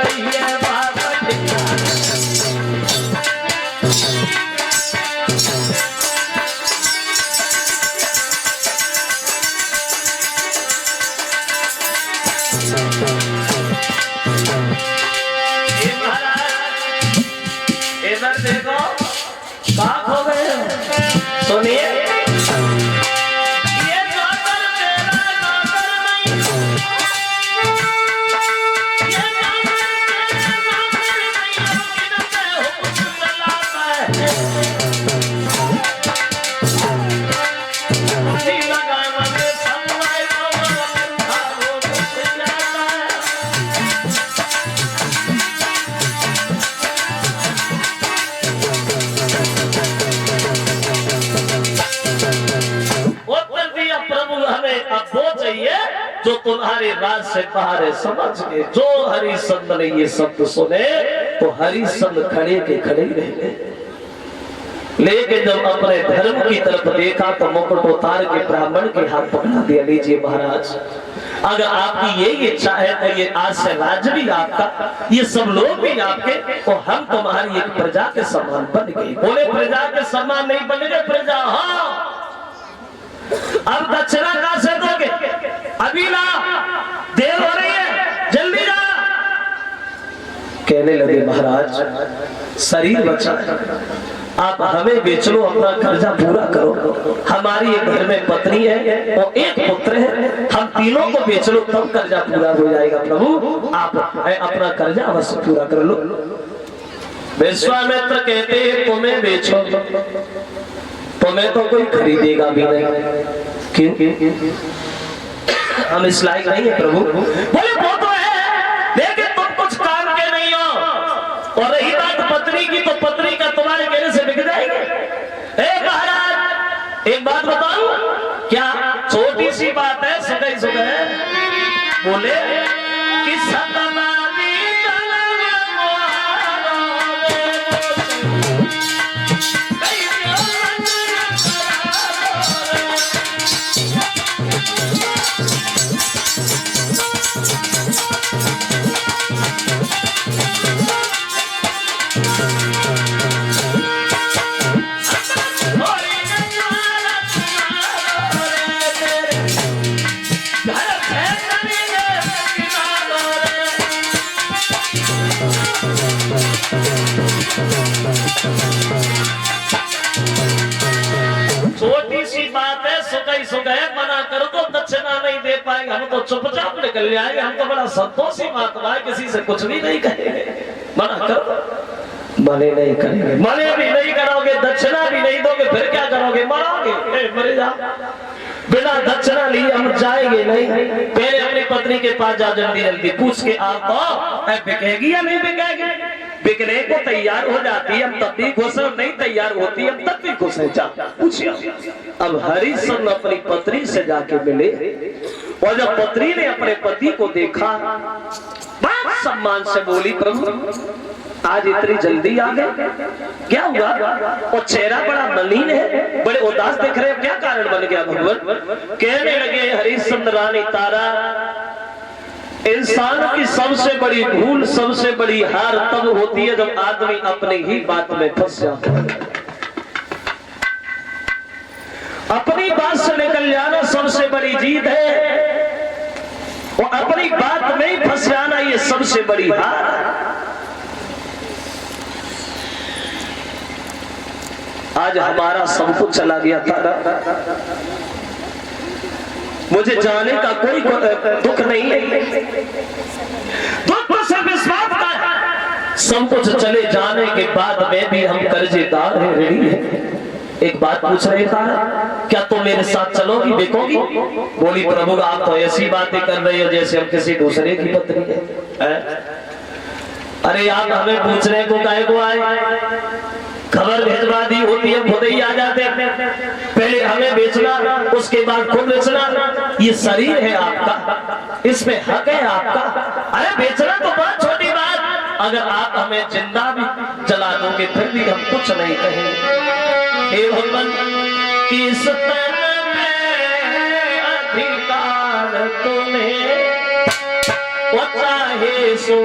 रहिए बाबा इधर देखो बात हो गए सुनिए जो तुम्हारे राज से बाहर है समझ गए। जो हरिश्चंद ने ये शब्द सुने तो हरिश्चंद खड़े के खड़े ही रह गए। लेकिन जब अपने धर्म की तरफ देखा तो मुकुट उतार के ब्राह्मण के हाथ पकड़ा दिया, लीजिए महाराज अगर आपकी यही इच्छा है तो ये आज से राज भी आपका, ये सब लोग भी आपके, तो हम तुम्हारी एक प्रजा के समान बन गए। बोले प्रजा के समान नहीं बन गए, प्रजा हाँ। अब दक्षिणा कहां से दोगे? अभी ला, देर हो रही है, जल्दी ला। कहने लगे महाराज शरीर बचा, आप हमें बेच लो, अपना कर्जा पूरा करो। हमारी एक घर में पत्नी है और एक पुत्र है, हम तीनों को बेच लो तब कर्जा पूरा हो जाएगा। प्रभु आप अपना कर्जा अवश्य पूरा कर लो। विश्वामित्र कहते हैं तुम्हें बेचो तुम्हें तो कोई खरीदेगा भी नहीं। क्यों? हम इस लायक नहीं है प्रभु। बोले वो तो है लेकिन तुम कुछ काम के नहीं हो, और रही बात पत्नी की तो पत्नी का तुम्हारे कहने से बिक जाएंगे। महाराज एक बात बताऊं क्या? छोटी सी बात है, सुबह सुबह बोले कि छोटी सी बात है, सुगह मना करो तो दक्षिणा नहीं दे पाएंगे, हम तो चुपचाप निकल जाएंगे। हम तो बड़ा संतोषी महात्मा है, किसी से कुछ भी नहीं कहेंगे। मना करो, मने नहीं करेंगे, मने भी नहीं करोगे, दक्षिणा भी नहीं दोगे, फिर क्या करोगे? मरोगे, मरे जाओ। बिना दक्षिणा लिए हम जाएंगे नहीं। पहले अपनी पत्नी के पास जा, जल्दी जल्दी पूछ के आप तो बिकेगी या नहीं बिकेगी? बिकने को तैयार हो जाती है हम तब भी खुश है, नहीं तैयार होती हम तब भी खुश है। जा पूछिए। अब हरिश्चंद्र अपनी पत्नी से जाके मिले और जब पत्नी ने अपने पति को देखा बड़ा सम्मान से बोली प्रभु आज इतनी जल्दी आ गए, क्या हुआ? और चेहरा बड़ा मलिन है, बड़े उदास दिख रहे हो, क्या कारण बन गया भगवान? कहने लगे हरिश्चंद्र रानी तारा इंसान की सबसे बड़ी भूल, सबसे बड़ी हार तब होती है जब आदमी अपनी ही बात में फंस जाता है। अपनी बात से निकल जाना सबसे बड़ी जीत है, और अपनी बात में ही फंस जाना ये सबसे बड़ी हार। आज हमारा सब कुछ चला गया था, मुझे जाने का कोई दुख नहीं है, दुख सिर्फ इस बात का है सब कुछ चले जाने के बाद में भी हम कर्जेदार हैं, ऋणी हैं। एक बात पूछ रहे था, क्या तुम मेरे साथ चलोगी, देखोगी? बोली प्रभु आप तो ऐसी बातें कर रहे हो जैसे हम किसी दूसरे की पत्नी है। अरे आप हमें पूछने को काहे को आए? खबर भेजवा दी होती है, खुद ही आ जाते। पहले हमें बेचना, उसके बाद खुद बेचना। ये शरीर है आपका, इसमें हक है आपका। अरे बेचना तो बहुत छोटी बात, अगर आप हमें जिंदा भी जला दोगे फिर भी हम कुछ नहीं कहेंगे। हे भगवान किस तन में अधिकार तुम्हें, वो चाहे सो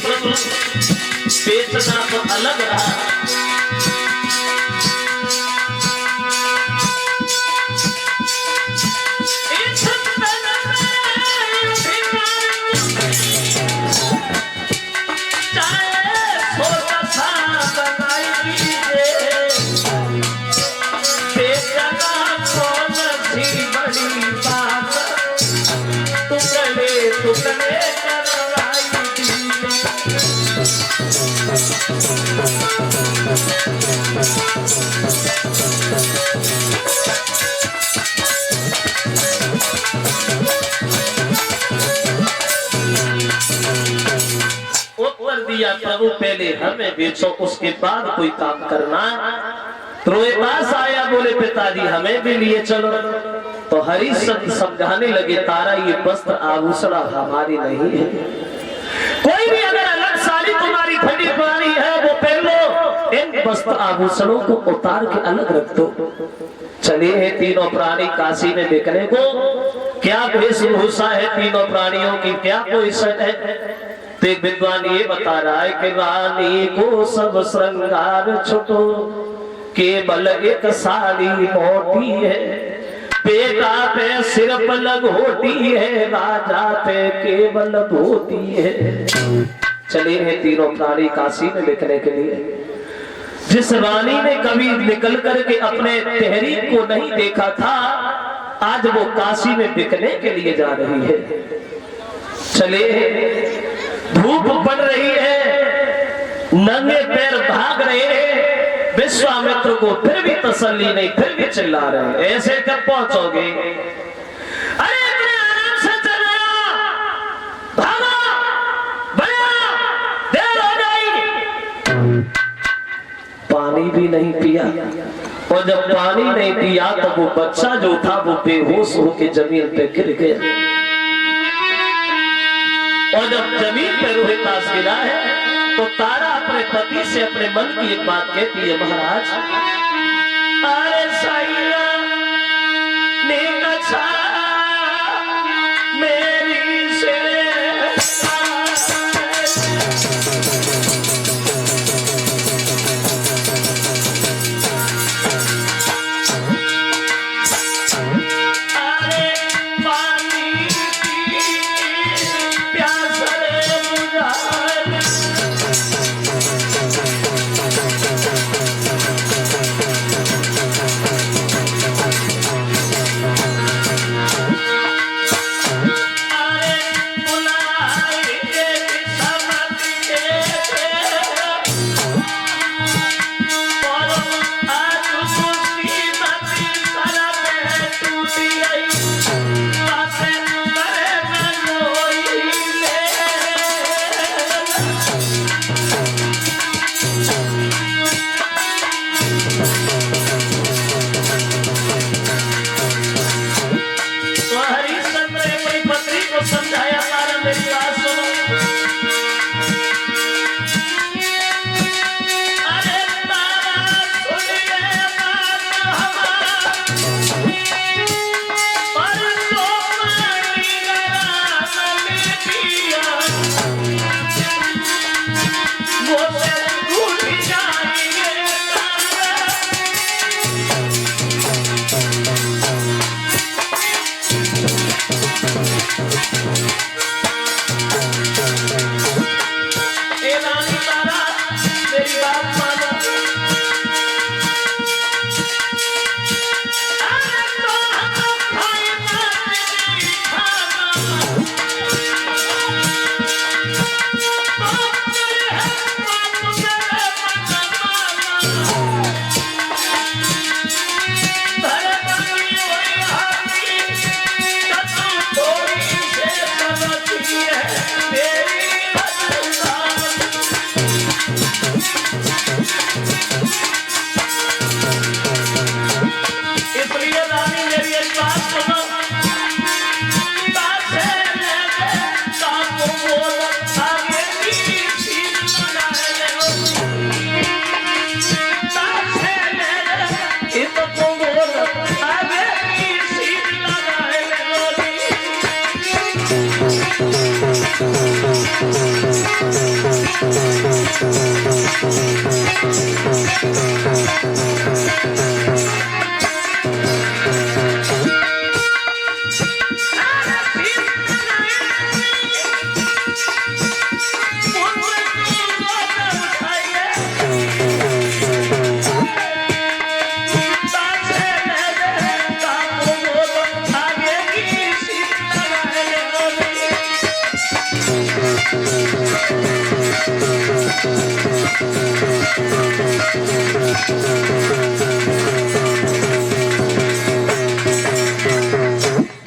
प्रभु बेचना तो अलग रहा, दिया प्रभु पहले हमें बेचो उसके बाद कोई काम करना। तो ये पास आया, बोले पिताजी हमें भी लिए चलो। तो हरिश्चंद्र समझाने लगे तारा ये वस्त्र आभूषण हमारी नहीं है, कोई भी अगर अलग साड़ी तुम्हारी ठंडी पुरानी है वो पहन लो, इन वस्त्र आभूषणों को उतार के अलग रख दो। चले हैं तीनों प्राणी काशी में बिकने को, क्या वेशभूषा है तीनों प्राणियों की, क्या पोजीशन है। तो एक विद्वान ये बता रहा है कि रानी को सब श्रृंगार छुटो, केवल एक साड़ी मोटी है, बेटा पे सिर पर लगोटी है, राजा पे केवल धोती है। चले हैं तीनों प्राणी काशी में बिकने के लिए। जिस रानी ने कभी निकल करके अपने तहरीक को नहीं देखा था, आज वो काशी में बिकने के लिए जा रही है। चले धूप पड़ रही है, नंगे पैर भाग रहे हैं, विश्वामित्र को फिर भी तसल्ली नहीं, फिर भी चिल्ला रहे हैं, ऐसे कब पहुंचोगे? अरे इतने आराम से चलो, भागो, भैया, देर हो जाएगी। पानी भी नहीं पिया, और जब पानी नहीं पिया तो वो बच्चा जो था वो बेहोश होकर जमीन पे गिर गया। और जब जमीन पे रोहितास गिरा है तो तारा अपने पति से अपने मन की एक बात कहती है, महाराज अरे सैया ने कछा मेरी से इसलिए रानी मेरी एक बात सुनो,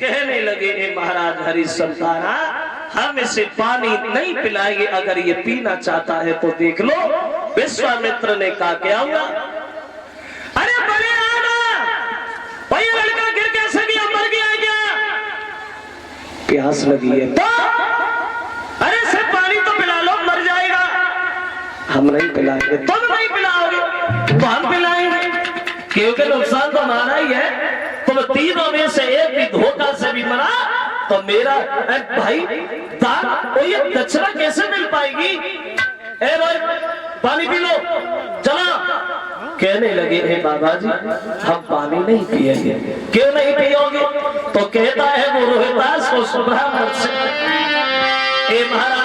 कहने लगे ए महाराज हरिश्चंद्र, हम इसे पानी नहीं पिलाएंगे, अगर ये पीना चाहता है तो देख लो। विश्वामित्र ने कहा क्या हुआ? अरे बड़े आना, भाई लड़का गिर कैसे गया, मर गया क्या? प्यास लगी है तो अरे से पानी तो पिला लो, मर जाएगा। हम नहीं पिलाएंगे। तुम नहीं पिलाओगे तो हम पिलाएंगे, क्योंकि नुकसान तो हमारा ही है। तुम तीनों में से एक भी धोखा से भी मरा तो मेरा भाई दान और ये दक्षिणा कैसे मिल पाएगी? ए भाई पानी पी लो, चला। कहने लगे हे बाबा जी, हम पानी नहीं पिएंगे। क्यों नहीं पियोगे? तो कहता है वो रोहिदास को सुब्रह्मण्य से, ए महाराज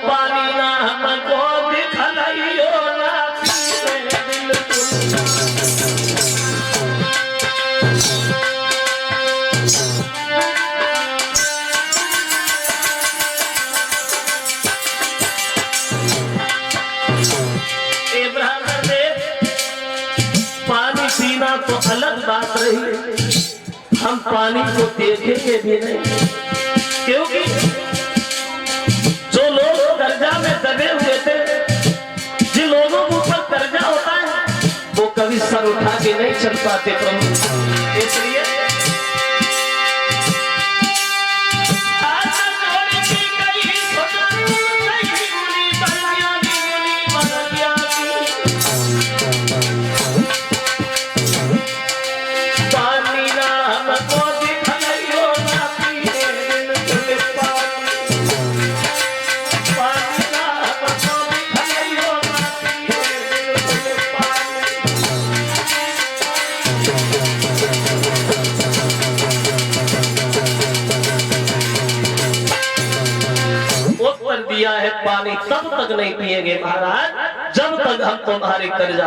पानी ना हमको दिखलाइयो ना पीने बिल्कुल। ब्राह्मण ने पानी पीना तो अलग बात रही, हम पानी को देखेंगे भी नहीं, क्योंकि जो लोग कर्जा में दबे हुए थे, जिन लोगों के ऊपर कर्जा होता है वो कभी सर उठा के नहीं चल पाते प्रभु। इसलिए दिया है पानी तब तक नहीं पिएंगे महाराज, जब तक हम तुम्हारे कर्जा